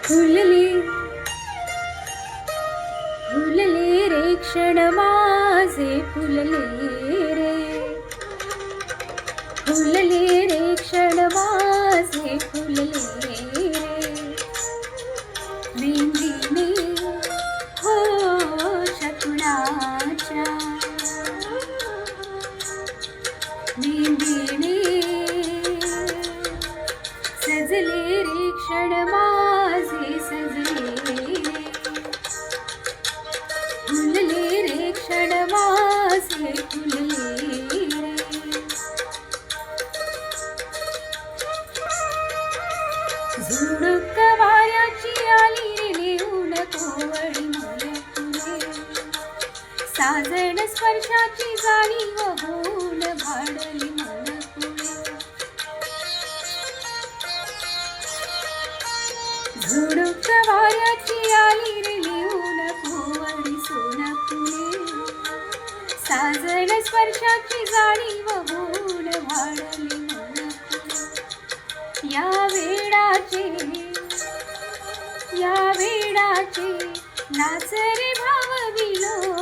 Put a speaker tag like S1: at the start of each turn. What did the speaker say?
S1: फुलले फुलले रे क्षण माझे फुलले रे फुलले रे क्षण माझे फुलले रे मेंदीने हो शकुनाच्या मेंदीने सजले रे क्षण माझे सजले फुलले रे क्षण माझे फुलले रे झुळूक वाऱ्याची आली रे नेऊन कोवळी मला तुले साजन स्पर्शाची जाणीव होऊन भाडली मला पुढे झुळूक वाऱ्याची आली रे नेऊन कोवळी सोना फुले साजन स्पर्शाची जाणीव होऊन भाडली मला पुढे या वेडाचे नाच रे भाव विलो